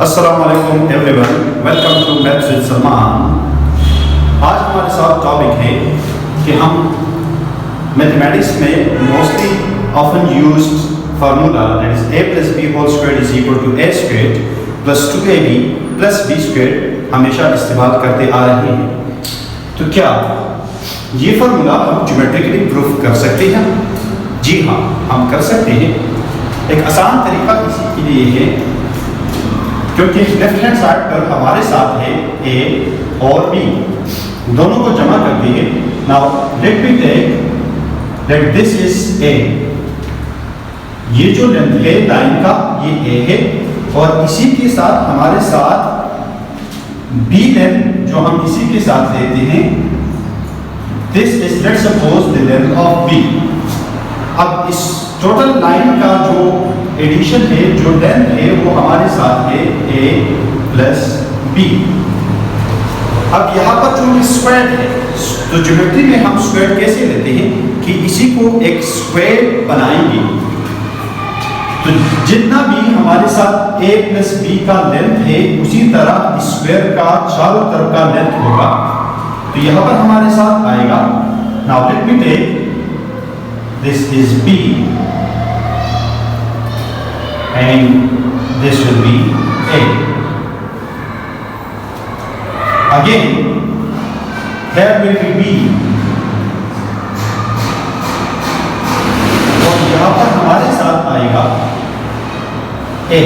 अस्सलाम वालेकुम everyone, welcome to maths with Salman. आज हमारे साथ टॉपिक है कि हम मैथमेटिक्स में mostly often used formula that is a plus b whole squared is equal to a squared plus 2ab plus b squared हमेशा इस्तेमाल करते आ रहे हैं। तो क्या ये फार्मूला हम ज्योमेट्रिकली प्रूफ कर सकते हैं? जी हाँ, हम कर सकते हैं। एक आसान तरीका इसी के लिए है क्योंकि लेफ्ट हैंड साइड पर हमारे साथ है a और b, दोनों को जमा करते हैं। Now let me take that this is a, ये जो लेंथ है लाइन का ये a है और इसी के साथ हमारे साथ b लेंथ जो हम इसी के साथ लेते हैं, this is let's suppose the length of b। अब इस टोटल लाइन का जो एडिशन है, जो लेंथ है, वो हमारे साथ है a प्लस b। अब यहाँ पर जो स्क्वायर है, तो ज्योमेट्री में हम स्क्वायर कैसे लेते हैं कि इसी को एक स्क्वायर बनाएंगे। तो जितना भी हमारे साथ a प्लस b का लेंथ है, उसी तरह स्क्वायर का चारों तरफ का लेंथ होगा। तो यहाँ पर हमारे साथ आएगा, now let me take this is b and this will be a. Again there will be b और यहाँ पर हमारे साथ आएगा a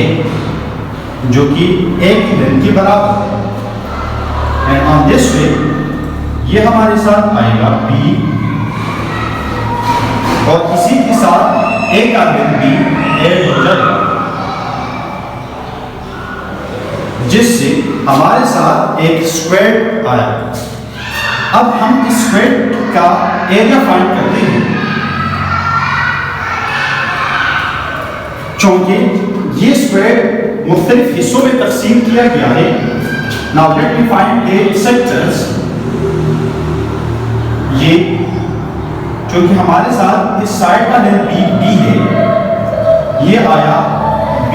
जो कि a की लेंथ के बराबर है। एंड ऑन दिस वे ये हमारे साथ आएगा b और इसी के साथ a का लेंथ भी ऐड हो जाएगा, जिससे हमारे साथ एक स्क्वायर आया। अब हम इस स्क्वायर का एरिया फाइंड करते हैं, क्योंकि ये स्क्वायर मुख्तलिफ हिस्सों में तकसीम किया गया है। Now let me find the sectors. ये क्योंकि हमारे साथ इस साइड का लेंथ b है, ये आया b।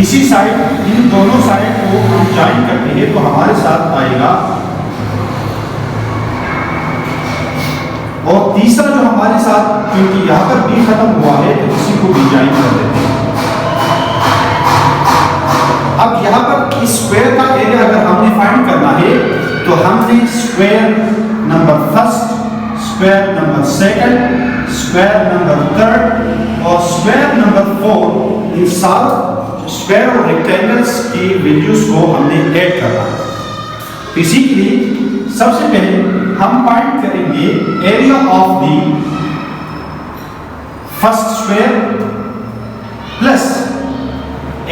इसी साइड, इन दोनों साइड को हम ज्वाइन करते हैं तो हमारे साथ आएगा, और तीसरा जो हमारे साथ, क्योंकि यहाँ पर b खत्म हुआ है तो इसी को भी ज्वाइन कर देते हैं। अब यहाँ पर इस स्क्वायर का एरिया अगर हमने फाइंड करना है तो हमने square number first, square number second, square number third और स्क्वायर नंबर फोर, इन सारे स्क्वायर और रेक्टेंगल्स की वैल्यूज को हमने ऐड करना है। इसी के लिए सबसे पहले हम फाइंड करेंगे area of the first square plus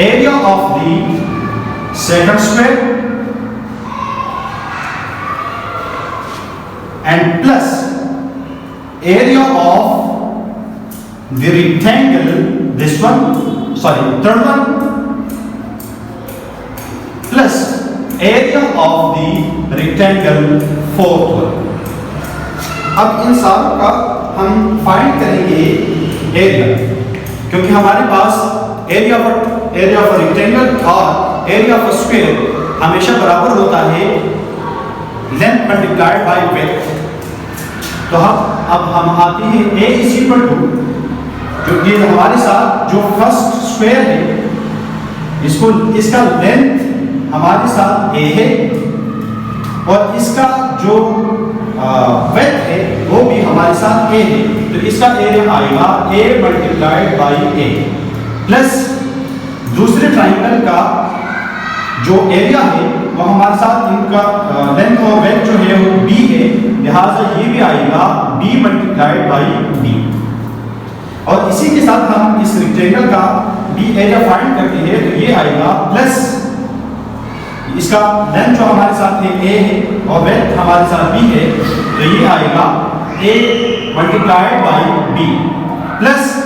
area of the second square and plus area of the rectangle, this one, sorry, third one, plus area of the rectangle, fourth one. अब इन सारों का हम फाइंड करेंगे area, क्योंकि हमारे पास area of rectangle और area of square हमेशा बराबर होता है लेंथ मल्टीप्लाइड बाय विड्थ। तो अब हम आते हैं a इज इक्वल टू, क्योंकि हमारे साथ जो फर्स्ट स्क्वायर है, इसका लेंथ हमारे साथ a है और इसका जो विड्थ है वो भी हमारे साथ a है। तो इसका एरिया आएगा a multiplied by a plus दूसरे ट्राइंगल का जो एरिया है वो हमारे साथ, इनका लेंथ और विड्थ जो है वो b है, लिहाजा ये भी आएगा b मल्टीप्लाइड बाई b। और इसी के साथ हम इस रेक्टेंगल का b एरिया फाइंड करते हैं तो ये आएगा प्लस इसका लेंथ जो हमारे साथ है a है और विड्थ हमारे साथ b है, तो ये आएगा a multiplied by b plus,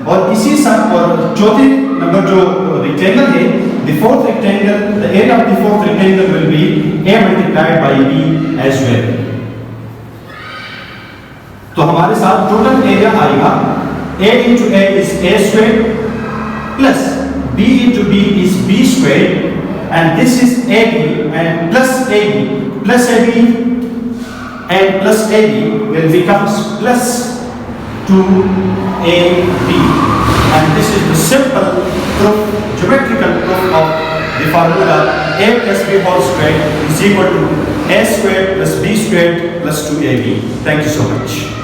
और इसी साथ और चौथे नंबर जो रेक्टेंगल है, the fourth rectangle, the area of the fourth rectangle will be a multiplied by b as well. तो हमारे साथ टोटल एरिया आएगा a into a is a square plus b into b is b square and this is AB and plus AB. Plus AB and plus AB will becomes plus 2AB, and this is the simple proof, geometrical proof of the formula a plus b whole squared is equal to a squared plus b squared plus 2ab. Thank you so much.